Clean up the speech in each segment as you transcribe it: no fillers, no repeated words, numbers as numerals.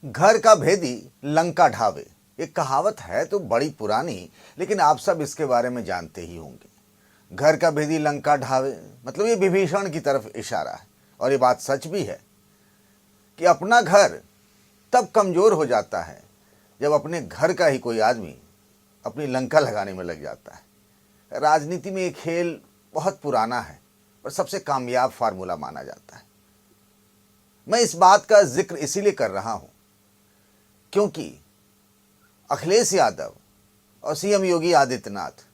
घर का भेदी लंका ढावे, एक कहावत है तो बड़ी पुरानी, लेकिन आप सब इसके बारे में जानते ही होंगे। घर का भेदी लंका ढावे मतलब ये विभीषण की तरफ इशारा है। और ये बात सच भी है कि अपना घर तब कमजोर हो जाता है जब अपने घर का ही कोई आदमी अपनी लंका लगाने में लग जाता है। राजनीति में ये खेल बहुत पुराना है और सबसे कामयाब फार्मूला माना जाता है। मैं इस बात का जिक्र इसीलिए कर रहा हूं क्योंकि अखिलेश यादव और सीएम योगी आदित्यनाथ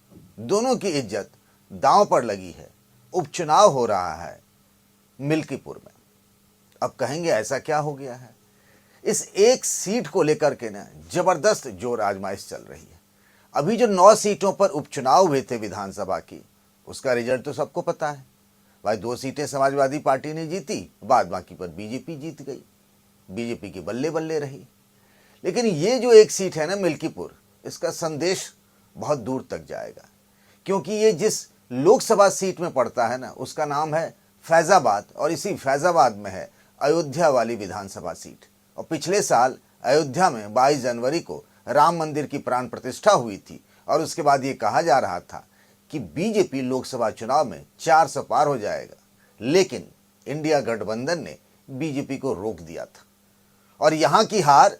दोनों की इज्जत दांव पर लगी है। उपचुनाव हो रहा है मिल्कीपुर में। अब कहेंगे ऐसा क्या हो गया है? इस एक सीट को लेकर के ना जबरदस्त जोर आजमाइश चल रही है। अभी जो 9 सीटों पर उपचुनाव हुए थे विधानसभा की, उसका रिजल्ट तो सबको पता है। भाई 2 सीटें समाजवादी पार्टी ने जीती, बाद बाकी पर बीजेपी जीत गई। बीजेपी की बल्ले बल्ले रही। लेकिन ये जो एक सीट है ना मिल्कीपुर, इसका संदेश बहुत दूर तक जाएगा, क्योंकि ये जिस लोकसभा सीट में पड़ता है ना, उसका नाम है फैजाबाद, और इसी फैजाबाद में है अयोध्या वाली विधानसभा सीट। और पिछले साल अयोध्या में 22 जनवरी को राम मंदिर की प्राण प्रतिष्ठा हुई थी, और उसके बाद ये कहा जा रहा था कि बीजेपी लोकसभा चुनाव में 400 पार हो जाएगा। लेकिन इंडिया गठबंधन ने बीजेपी को रोक दिया था, और यहाँ की हार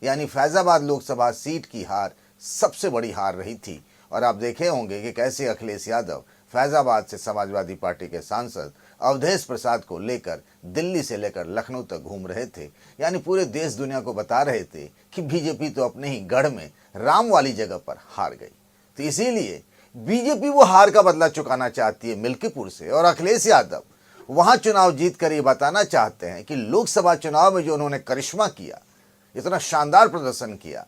यानी फैजाबाद लोकसभा सीट की हार सबसे बड़ी हार रही थी। और आप देखे होंगे कि कैसे अखिलेश यादव फैजाबाद से समाजवादी पार्टी के सांसद अवधेश प्रसाद को लेकर दिल्ली से लेकर लखनऊ तक घूम रहे थे। यानी पूरे देश दुनिया को बता रहे थे कि बीजेपी तो अपने ही गढ़ में राम वाली जगह पर हार गई। तो इसीलिए बीजेपी वो हार का बदला चुकाना चाहती है मिल्कीपुर से, और अखिलेश यादव वहां चुनाव जीत कर ये बताना चाहते हैं कि लोकसभा चुनाव में जो उन्होंने करिश्मा किया, इतना शानदार प्रदर्शन किया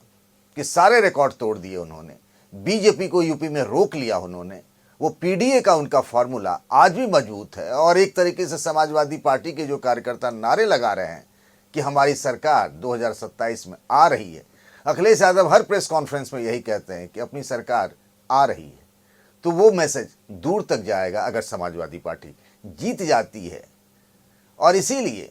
कि सारे रिकॉर्ड तोड़ दिए उन्होंने, बीजेपी को यूपी में रोक लिया उन्होंने। वो पीडीए का उनका फॉर्मूला आज भी मजबूत है। और एक तरीके से समाजवादी पार्टी के जो कार्यकर्ता नारे लगा रहे हैं कि हमारी सरकार 2027 में आ रही है, अखिलेश यादव हर प्रेस कॉन्फ्रेंस में यही कहते हैं कि अपनी सरकार आ रही है। तो वो मैसेज दूर तक जाएगा अगर समाजवादी पार्टी जीत जाती है। और इसीलिए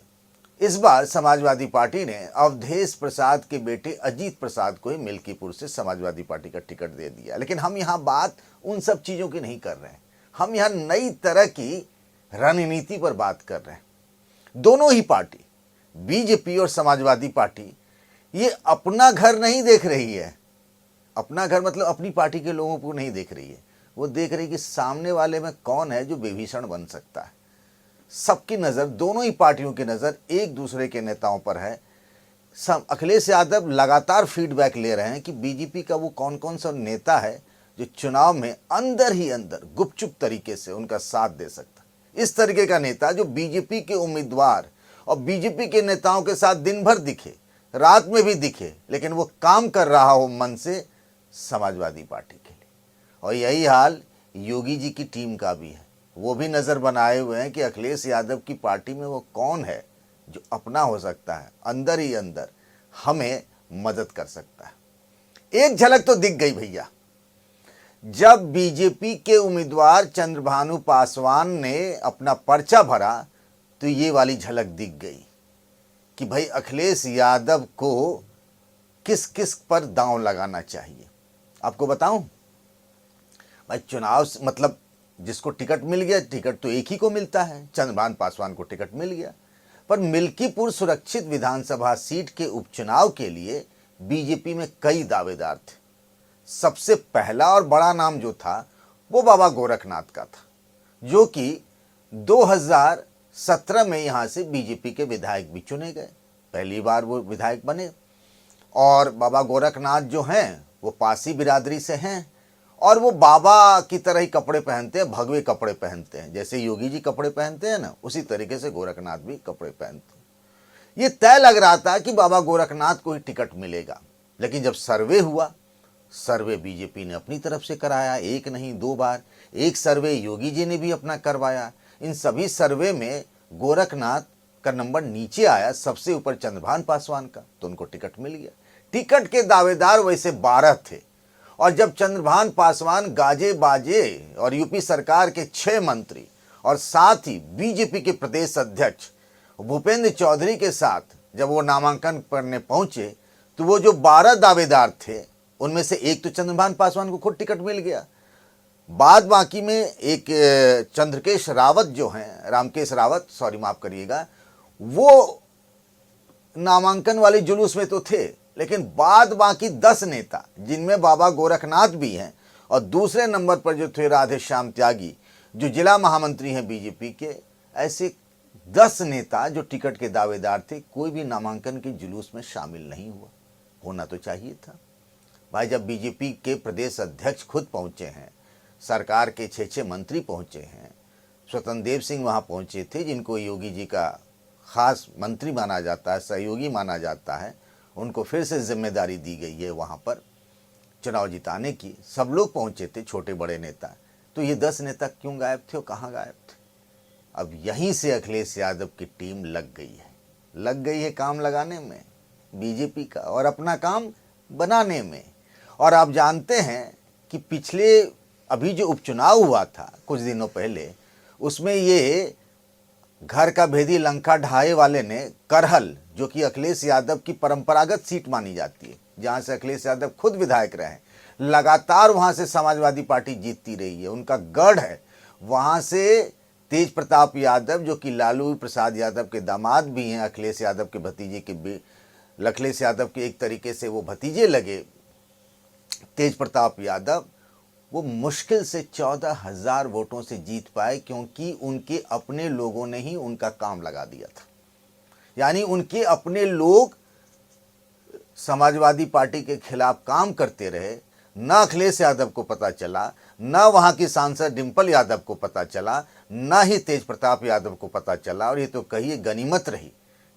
इस बार समाजवादी पार्टी ने अवधेश प्रसाद के बेटे अजीत प्रसाद को ही मिल्कीपुर से समाजवादी पार्टी का टिकट दे दिया। लेकिन हम यहाँ बात उन सब चीज़ों की नहीं कर रहे हैं, हम यहाँ नई तरह की रणनीति पर बात कर रहे हैं। दोनों ही पार्टी, बीजेपी और समाजवादी पार्टी, ये अपना घर नहीं देख रही है। अपना घर मतलब अपनी पार्टी के लोगों को नहीं देख रही है, वो देख रही कि सामने वाले में कौन है जो विभीषण बन सकता है। सबकी नज़र, दोनों ही पार्टियों की नज़र एक दूसरे के नेताओं पर है। अखिलेश यादव लगातार फीडबैक ले रहे हैं कि बीजेपी का वो कौन कौन सा नेता है जो चुनाव में अंदर ही अंदर गुपचुप तरीके से उनका साथ दे सकता। इस तरीके का नेता जो बीजेपी के उम्मीदवार और बीजेपी के नेताओं के साथ दिन भर दिखे, रात में भी दिखे, लेकिन वो काम कर रहा हो मन से समाजवादी पार्टी के लिए। और यही हाल योगी जी की टीम का भी है। वो भी नज़र बनाए हुए हैं कि अखिलेश यादव की पार्टी में वो कौन है जो अपना हो सकता है, अंदर ही अंदर हमें मदद कर सकता है। एक झलक तो दिख गई भैया, जब बीजेपी के उम्मीदवार चंद्रभानु पासवान ने अपना पर्चा भरा तो ये वाली झलक दिख गई कि भाई अखिलेश यादव को किस किस पर दांव लगाना चाहिए। आपको बताऊं भाई, चुनाव मतलब जिसको टिकट मिल गया, टिकट तो एक ही को मिलता है, चंद्रभानु पासवान को टिकट मिल गया। पर मिल्कीपुर सुरक्षित विधानसभा सीट के उपचुनाव के लिए बीजेपी में कई दावेदार थे। सबसे पहला और बड़ा नाम जो था वो बाबा गोरखनाथ का था, जो कि 2017 में यहाँ से बीजेपी के विधायक भी चुने गए। पहली बार वो विधायक बने। और बाबा गोरखनाथ जो हैं वो पासी बिरादरी से हैं, और वो बाबा की तरह ही कपड़े पहनते हैं, भगवे कपड़े पहनते हैं। जैसे योगी जी कपड़े पहनते हैं ना, उसी तरीके से गोरखनाथ भी कपड़े पहनते हैं। ये तय लग रहा था कि बाबा गोरखनाथ को ही टिकट मिलेगा। लेकिन जब सर्वे हुआ, सर्वे बीजेपी ने अपनी तरफ से कराया, एक नहीं 2 बार। एक सर्वे योगी जी ने भी अपना करवाया। इन सभी सर्वे में गोरखनाथ का नंबर नीचे आया, सबसे ऊपर चंद्रभानु पासवान का, तो उनको टिकट मिल गया। टिकट के दावेदार वैसे 12 थे, और जब चंद्रभानु पासवान गाजे बाजे और यूपी सरकार के 6 मंत्री और साथ ही बीजेपी के प्रदेश अध्यक्ष भूपेंद्र चौधरी के साथ जब वो नामांकन करने पहुंचे तो वो जो 12 दावेदार थे उनमें से एक तो चंद्रभान पासवान को खुद टिकट मिल गया, बाद बाकी में एक चंद्रकेश रावत जो हैं, रामकेश रावत, सॉरी माफ करिएगा, वो नामांकन वाले जुलूस में तो थे, लेकिन बाद बाकी 10 नेता जिनमें बाबा गोरखनाथ भी हैं और दूसरे नंबर पर जो थे राधे श्याम त्यागी जो जिला महामंत्री हैं बीजेपी के, ऐसे 10 नेता जो टिकट के दावेदार थे, कोई भी नामांकन के जुलूस में शामिल नहीं हुआ। होना तो चाहिए था भाई। जब बीजेपी के प्रदेश अध्यक्ष खुद पहुंचे हैं, सरकार के 6 मंत्री पहुंचे हैं, स्वतंत्र देव सिंह वहां पहुंचे थे जिनको योगी जी का खास मंत्री माना जाता है, सहयोगी माना जाता है, उनको फिर से जिम्मेदारी दी गई है वहां पर चुनाव जिताने की, सब लोग पहुंचे थे, छोटे बड़े नेता। तो ये 10 नेता क्यों गायब थे और कहाँ गायब थे? अब यहीं से अखिलेश यादव की टीम लग गई है काम लगाने में बीजेपी का और अपना काम बनाने में। और आप जानते हैं कि पिछले अभी जो उपचुनाव हुआ था कुछ दिनों पहले, उसमें ये घर का भेदी लंका ढाए वाले ने करहल, जो कि अखिलेश यादव की परंपरागत सीट मानी जाती है, जहां से अखिलेश यादव खुद विधायक रहे, लगातार वहां से समाजवादी पार्टी जीतती रही है, उनका गढ़ है। वहां से तेज प्रताप यादव जो कि लालू प्रसाद यादव के दामाद भी हैं, अखिलेश यादव के भतीजे के, अखिलेश यादव के एक तरीके से वो भतीजे लगे, तेज प्रताप यादव, वो मुश्किल से 14,000 वोटों से जीत पाए, क्योंकि उनके अपने लोगों ने ही उनका काम लगा दिया था। यानी उनके अपने लोग समाजवादी पार्टी के खिलाफ काम करते रहे, न अखिलेश यादव को पता चला, न वहां की सांसद डिंपल यादव को पता चला, न ही तेज प्रताप यादव को पता चला। और ये तो कहिए गनीमत रही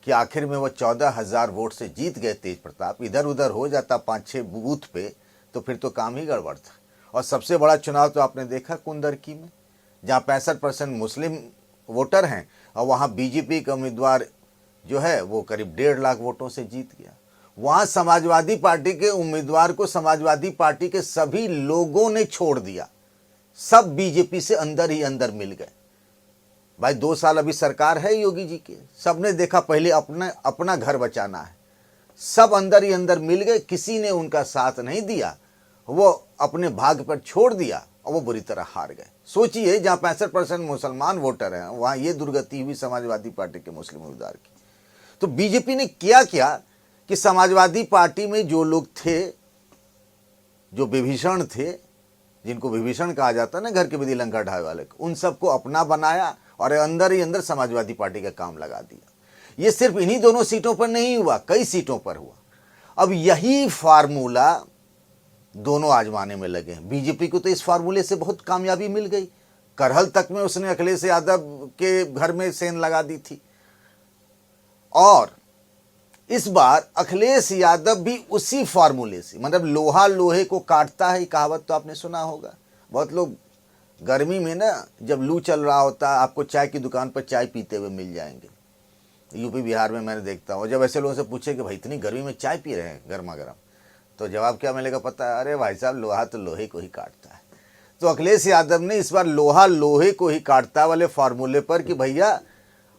कि आखिर में वो 14,000 वोट से जीत गए तेज प्रताप। इधर उधर हो जाता 5-6 बूथ पे तो फिर तो काम ही गड़बड़ था। और सबसे बड़ा चुनाव तो आपने देखा कुंदरकी में, जहाँ 65% मुस्लिम वोटर हैं और वहाँ बीजेपी का उम्मीदवार जो है वो करीब 1.5 लाख वोटों से जीत गया। वहाँ समाजवादी पार्टी के उम्मीदवार को समाजवादी पार्टी के सभी लोगों ने छोड़ दिया, सब बीजेपी से अंदर ही अंदर मिल गए। भाई 2 साल अभी सरकार है योगी जी के, सबने देखा पहले अपना घर बचाना है, सब अंदर ही अंदर मिल गए, किसी ने उनका साथ नहीं दिया, वो अपने भाग्य पर छोड़ दिया और वो बुरी तरह हार गए। सोचिए जहाँ 65% मुसलमान वोटर हैं वहाँ ये दुर्गति हुई समाजवादी पार्टी के मुस्लिम उम्मीदवार की। तो बीजेपी ने किया क्या कि समाजवादी पार्टी में जो लोग थे, जो विभीषण थे, जिनको विभीषण कहा जाता है ना, घर के विधि लंका ढाए वाले को, उन सबको अपना बनाया और अंदर ही अंदर समाजवादी पार्टी का काम लगा दिया। ये सिर्फ इन्हीं दोनों सीटों पर नहीं हुआ, कई सीटों पर हुआ। अब यही फार्मूला दोनों आजमाने में लगे हैं। बीजेपी को तो इस फार्मूले से बहुत कामयाबी मिल गई, करहल तक में उसने अखिलेश यादव के घर में सेंध लगा दी थी। और इस बार अखिलेश यादव भी उसी फार्मूले से, मतलब लोहा लोहे को काटता है, कहावत तो आपने सुना होगा। बहुत लोग गर्मी में ना जब लू चल रहा होता है, आपको चाय की दुकान पर चाय पीते हुए मिल जाएंगे। यूपी बिहार में मैंने देखता हूँ, जब ऐसे लोगों से पूछे कि भाई इतनी गर्मी में चाय पी रहे हैं गर्मा गर्म, तो जवाब क्या मिलेगा पता है? अरे भाई साहब, लोहा तो लोहे को ही काटता है। तो अखिलेश यादव ने इस बार लोहा लोहे को ही काटता वाले फार्मूले पर कि भैया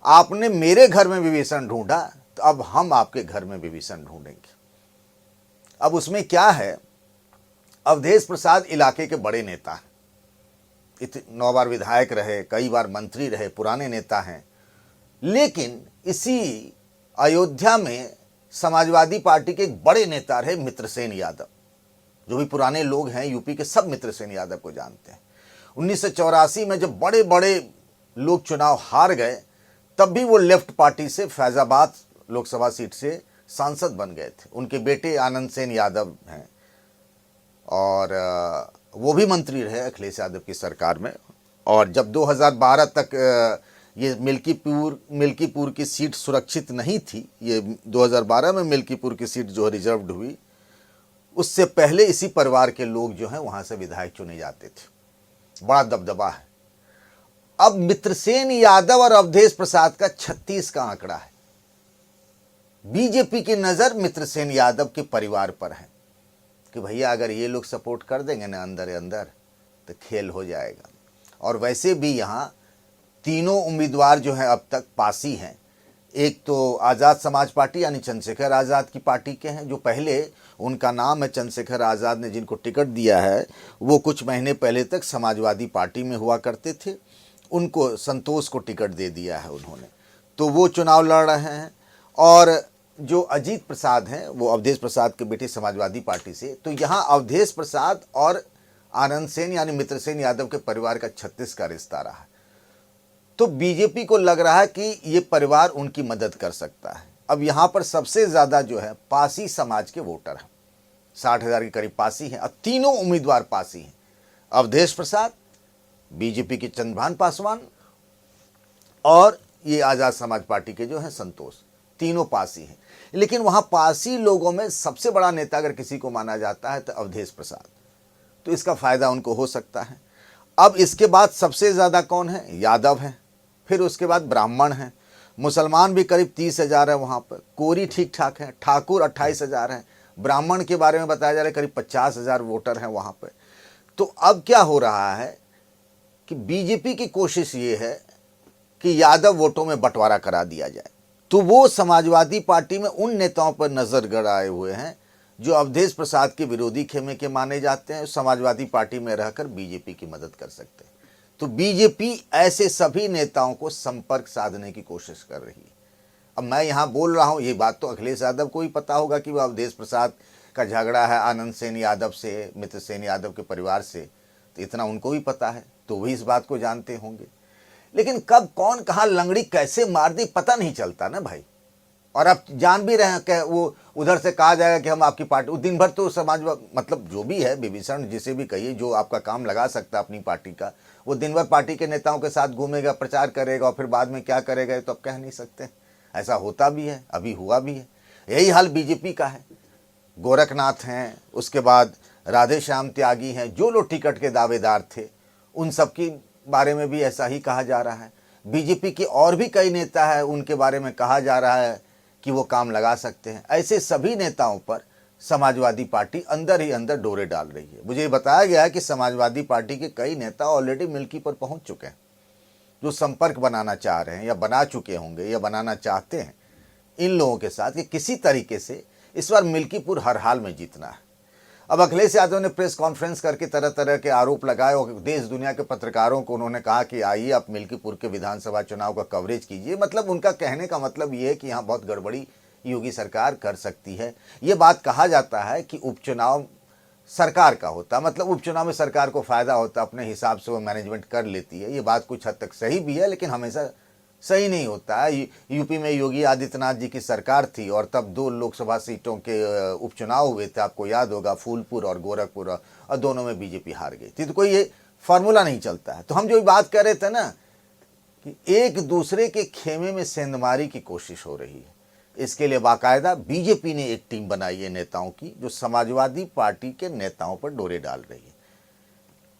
आपने मेरे घर में विभीषण ढूंढा, तो अब हम आपके घर में विभीषण ढूंढेंगे। अब उसमें क्या है, अवधेश प्रसाद इलाके के बड़े नेता हैं, 9 बार विधायक रहे, कई बार मंत्री रहे, पुराने नेता हैं। लेकिन इसी अयोध्या में समाजवादी पार्टी के एक बड़े नेता रहे मित्रसेन यादव, जो भी पुराने लोग हैं यूपी के सब मित्रसेन यादव को जानते हैं। 1984 में जब बड़े बड़े लोग चुनाव हार गए, तब भी वो लेफ्ट पार्टी से फैजाबाद लोकसभा सीट से सांसद बन गए थे। उनके बेटे आनंद सेन यादव हैं और वो भी मंत्री रहे अखिलेश यादव की सरकार में। और जब 2012 तक ये मिल्कीपुर की सीट सुरक्षित नहीं थी, ये 2012 में मिल्कीपुर की सीट जो रिजर्व्ड हुई, उससे पहले इसी परिवार के लोग जो हैं वहाँ से विधायक चुने जाते थे। बड़ा दबदबा है। अब मित्रसेन यादव और अवधेश प्रसाद का 36 का आंकड़ा है। बीजेपी की नज़र मित्रसेन यादव के परिवार पर है कि भैया अगर ये लोग सपोर्ट कर देंगे ना अंदर अंदर तो खेल हो जाएगा। और वैसे भी यहाँ तीनों उम्मीदवार जो हैं अब तक पासी हैं। एक तो आज़ाद समाज पार्टी यानी चंद्रशेखर आज़ाद की पार्टी के हैं, जो पहले उनका नाम है चंद्रशेखर आज़ाद ने जिनको टिकट दिया है वो कुछ महीने पहले तक समाजवादी पार्टी में हुआ करते थे। उनको संतोष को टिकट दे दिया है उन्होंने, तो वो चुनाव लड़ रहे हैं। और जो अजीत प्रसाद हैं वो अवधेश प्रसाद के बेटे समाजवादी पार्टी से। तो यहाँ अवधेश प्रसाद और आनंद सेन यानी मित्र सेन यादव के परिवार का 36 का रिश्ता रहा है। तो बीजेपी को लग रहा है कि ये परिवार उनकी मदद कर सकता है। अब यहाँ पर सबसे ज़्यादा जो है पासी समाज के वोटर हैं, 60,000 के करीब पासी हैं। अब तीनों उम्मीदवार पासी हैं, अवधेश प्रसाद, बीजेपी के चंद्रभान पासवान और ये आज़ाद समाज पार्टी के जो हैं संतोष, तीनों पासी हैं। लेकिन वहाँ पासी लोगों में सबसे बड़ा नेता अगर किसी को माना जाता है तो अवधेश प्रसाद, तो इसका फ़ायदा उनको हो सकता है। अब इसके बाद सबसे ज़्यादा कौन है? यादव हैं, फिर उसके बाद ब्राह्मण हैं, मुसलमान भी करीब 30,000 है वहाँ पर, कोरी ठीक ठाक है, ठाकुर 28,000 हैं, ब्राह्मण के बारे में बताया जा रहा है करीब 50,000 वोटर हैं वहाँ पर। तो अब क्या हो रहा है कि बीजेपी की कोशिश ये है कि यादव वोटों में बंटवारा करा दिया जाए। तो वो समाजवादी पार्टी में उन नेताओं पर नज़र गड़ाए हुए हैं जो अवधेश प्रसाद के विरोधी खेमे के माने जाते हैं, समाजवादी पार्टी में रहकर बीजेपी की मदद कर सकते हैं। तो बीजेपी ऐसे सभी नेताओं को संपर्क साधने की कोशिश कर रही है। अब मैं यहाँ बोल रहा हूँ, ये बात तो अखिलेश यादव को ही पता होगा कि वह अवधेश प्रसाद का झगड़ा है आनंद सेन यादव से, मित्र सेन यादव के परिवार से, तो इतना उनको भी पता है, तो वही इस बात को जानते होंगे। लेकिन कब कौन कहाँ लंगड़ी कैसे मार दी पता नहीं चलता ना भाई। और आप जान भी रहे हैं कि वो उधर से कहा जाएगा कि हम आपकी पार्टी, दिन भर तो समाज मतलब जो भी है विभीषण जिसे भी कहिए, जो आपका काम लगा सकता है अपनी पार्टी का, वो दिन भर पार्टी के नेताओं के साथ घूमेगा, प्रचार करेगा और फिर बाद में क्या करेगा तो अब कह नहीं सकते। ऐसा होता भी है, अभी हुआ भी है। यही हाल बीजेपी का है। गोरखनाथ हैं, उसके बाद राधे श्याम त्यागी हैं, जो लोग टिकट के दावेदार थे, उन सब की बारे में भी ऐसा ही कहा जा रहा है। बीजेपी के और भी कई नेता हैं, उनके बारे में कहा जा रहा है कि वो काम लगा सकते हैं। ऐसे सभी नेताओं पर समाजवादी पार्टी अंदर ही अंदर डोरे डाल रही है। मुझे बताया गया है कि समाजवादी पार्टी के कई नेता ऑलरेडी मिल्की पर पहुंच चुके हैं, जो संपर्क बनाना चाह रहे हैं या बना चुके होंगे या बनाना चाहते हैं इन लोगों के साथ, कि किसी तरीके से इस बार मिल्कीपुर हर हाल में जीतना है। अब अखिलेश यादव ने प्रेस कॉन्फ्रेंस करके तरह तरह के आरोप लगाए और देश दुनिया के पत्रकारों को उन्होंने कहा कि आइए आप मिल्कीपुर के विधानसभा चुनाव का कवरेज कीजिए। मतलब उनका कहने का मतलब ये है कि यहाँ बहुत गड़बड़ी योगी सरकार कर सकती है। ये बात कहा जाता है कि उपचुनाव सरकार का होता, मतलब उपचुनाव में सरकार को फ़ायदा होता, अपने हिसाब से वो मैनेजमेंट कर लेती है। ये बात कुछ हद तक सही भी है, लेकिन हमेशा सही नहीं होता है। यूपी में योगी आदित्यनाथ जी की सरकार थी और तब 2 लोकसभा सीटों के उपचुनाव हुए थे, आपको याद होगा, फूलपुर और गोरखपुर, और दोनों में बीजेपी हार गई थी। तो कोई ये फार्मूला नहीं चलता है। तो हम जो बात कर रहे थे ना कि एक दूसरे के खेमे में सेंधमारी की कोशिश हो रही है, इसके लिए बाकायदा बीजेपी ने एक टीम बनाई है नेताओं की, जो समाजवादी पार्टी के नेताओं पर डोरे डाल रही है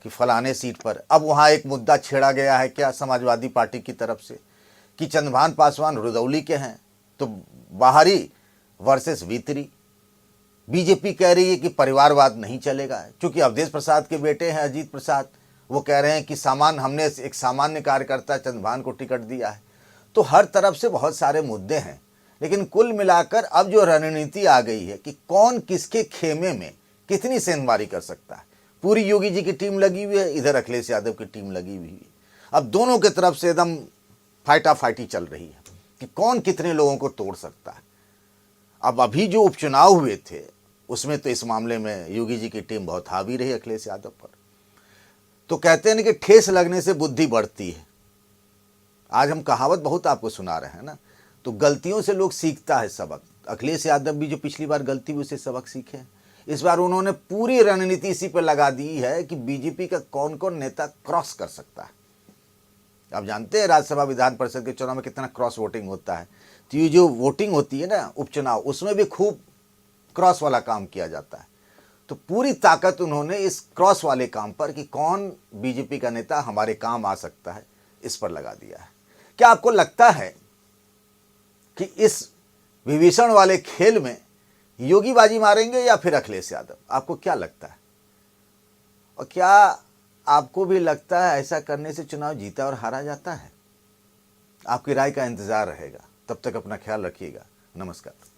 कि फलाने सीट पर। अब वहाँ एक मुद्दा छेड़ा गया है क्या समाजवादी पार्टी की तरफ से कि चंद्रभान पासवान रुदौली के हैं, तो बाहरी वर्सेस भीतरी। बीजेपी कह रही है कि परिवारवाद नहीं चलेगा, क्योंकि अवधेश प्रसाद के बेटे हैं अजीत प्रसाद, वो कह रहे हैं कि हमने एक सामान्य कार्यकर्ता चंद्रभान को टिकट दिया है। तो हर तरफ से बहुत सारे मुद्दे हैं, लेकिन कुल मिलाकर अब जो रणनीति आ गई है कि कौन किसके खेमे में कितनी सेंधमारी कर सकता है। पूरी योगी जी की टीम लगी हुई है, इधर अखिलेश यादव की टीम लगी हुई है। अब दोनों की तरफ से एकदम फाइटाफाइटी चल रही है कि कौन कितने लोगों को तोड़ सकता है। अब अभी जो उपचुनाव हुए थे उसमें तो इस मामले में योगी जी की टीम बहुत हावी रही अखिलेश यादव पर। तो कहते हैं ना कि ठेस लगने से बुद्धि बढ़ती है। आज हम कहावत बहुत आपको सुना रहे हैं ना, तो गलतियों से लोग सीखता है सबक। अखिलेश यादव भी जो पिछली बार गलती हुई उससे सबक सीखे। इस बार उन्होंने पूरी रणनीति इसी पर लगा दी है कि बीजेपी का कौन कौन नेता क्रॉस कर सकता है। आप जानते हैं राज्यसभा विधान परिषद के चुनाव में कितना क्रॉस वोटिंग होता है। तो ये जो वोटिंग होती है ना उपचुनाव, उसमें भी खूब क्रॉस वाला काम किया जाता है। तो पूरी ताकत उन्होंने इस क्रॉस वाले काम पर कि कौन बीजेपी का नेता हमारे काम आ सकता है, इस पर लगा दिया है। क्या आपको लगता है कि इस विभीषण वाले खेल में योगी बाजी मारेंगे या फिर अखिलेश यादव? आपको क्या लगता है? और क्या आपको भी लगता है ऐसा करने से चुनाव जीता और हारा जाता है? आपकी राय का इंतजार रहेगा। तब तक अपना ख्याल रखिएगा। नमस्कार।